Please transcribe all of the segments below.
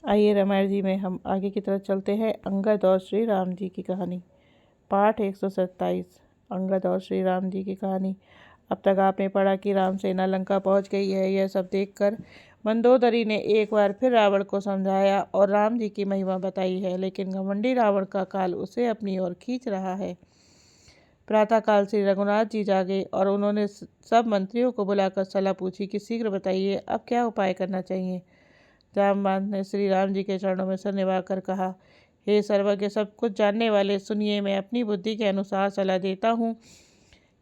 आइए रामायण जी में हम आगे की तरफ चलते हैं। अंगद और श्री राम जी की कहानी, पाठ 127। अंगद और श्री राम जी की कहानी। अब तक आपने पढ़ा कि राम सेना लंका पहुंच गई है। यह सब देखकर मंदोदरी ने एक बार फिर रावण को समझाया और राम जी की महिमा बताई है, लेकिन घमंडी रावण का काल उसे अपनी ओर खींच रहा है। प्रातःकाल श्री रघुनाथ जी जागे और उन्होंने सब मंत्रियों को बुलाकर सलाह पूछी कि शीघ्र बताइए, अब क्या उपाय करना चाहिए। जामवंत ने श्री राम जी के चरणों में सिर निभाकर कहा, हे सर्वज्ञ, सब कुछ जानने वाले, सुनिए। मैं अपनी बुद्धि के अनुसार सलाह देता हूँ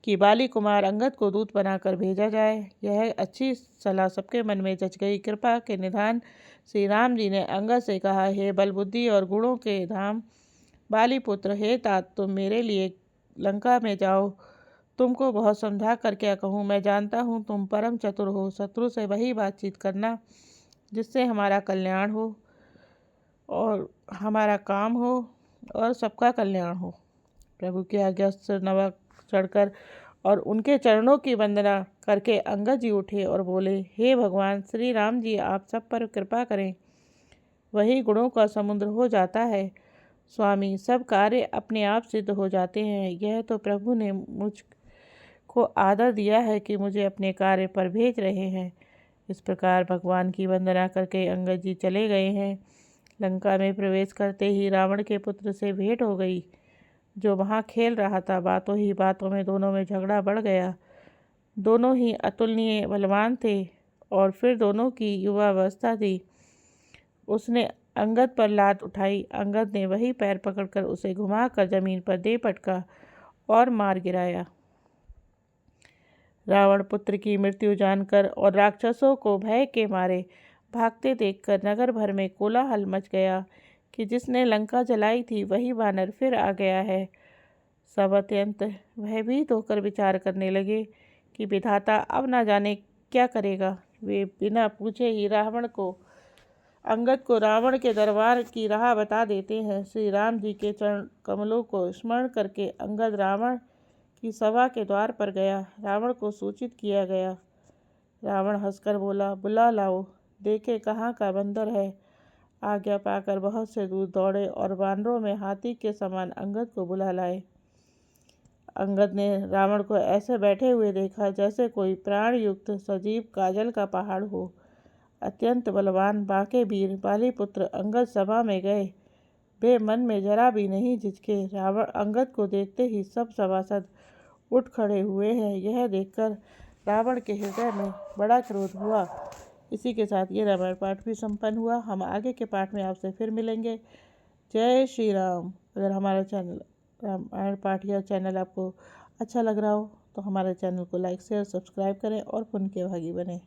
कि बाली कुमार अंगद को दूत बनाकर भेजा जाए। यह अच्छी सलाह सबके मन में जच गई। कृपा के निधान श्री राम जी ने अंगद से कहा, हे बल बुद्धि और गुणों के धाम बाली पुत्र, हे तात, तुम मेरे लिए लंका में जाओ। तुमको बहुत समझा कर क्या कहूँ। मैं जानता हूँ तुम परम चतुर हो। शत्रु से वही बातचीत करना जिससे हमारा कल्याण हो और हमारा काम हो और सबका कल्याण हो। प्रभु की आज्ञा से नवा चढ़कर और उनके चरणों की वंदना करके अंगद जी उठे और बोले, हे भगवान श्री राम जी, आप सब पर कृपा करें। वही गुणों का समुद्र हो जाता है। स्वामी, सब कार्य अपने आप सिद्ध हो जाते हैं। यह तो प्रभु ने मुझ को आदर दिया है कि मुझे अपने कार्य पर भेज रहे हैं। इस प्रकार भगवान की वंदना करके अंगद जी चले गए हैं। लंका में प्रवेश करते ही रावण के पुत्र से भेंट हो गई, जो वहाँ खेल रहा था। बातों ही बातों में दोनों में झगड़ा बढ़ गया। दोनों ही अतुलनीय बलवान थे और फिर दोनों की युवावस्था थी। उसने अंगद पर लात उठाई। अंगद ने वही पैर पकड़कर उसे घुमाकर जमीन पर दे पटका और मार गिराया। रावण पुत्र की मृत्यु जानकर और राक्षसों को भय के मारे भागते देखकर नगर भर में कोलाहल मच गया कि जिसने लंका जलाई थी वही वानर फिर आ गया है। सब अत्यंत भयभीत होकर विचार करने लगे कि विधाता अब ना जाने क्या करेगा। वे बिना पूछे ही अंगद को रावण के दरबार की राह बता देते हैं। श्री राम जी के चरण कमलों को स्मरण करके अंगद रावण की सभा के द्वार पर गया। रावण को सूचित किया गया। रावण हंसकर बोला, बुला लाओ, देखे कहाँ का बंदर है। आज्ञा पाकर बहुत से दूर दौड़े और वानरों में हाथी के समान अंगद को बुला लाए। अंगद ने रावण को ऐसे बैठे हुए देखा जैसे कोई प्राण युक्त सजीव काजल का पहाड़ हो। अत्यंत बलवान बांके वीर बालीपुत्र अंगद सभा में गए। वे मन में जरा भी नहीं झिझके। रावण अंगद को देखते ही सब सभासद उठ खड़े हुए हैं। यह देखकर रावण के हृदय में बड़ा क्रोध हुआ। इसी के साथ ये रामायण पाठ भी संपन्न हुआ। हम आगे के पाठ में आपसे फिर मिलेंगे। जय श्री राम। अगर हमारा चैनल रामायण पाठ या चैनल आपको अच्छा लग रहा हो तो हमारे चैनल को लाइक शेयर सब्सक्राइब करें और पुण्य के भागी बने।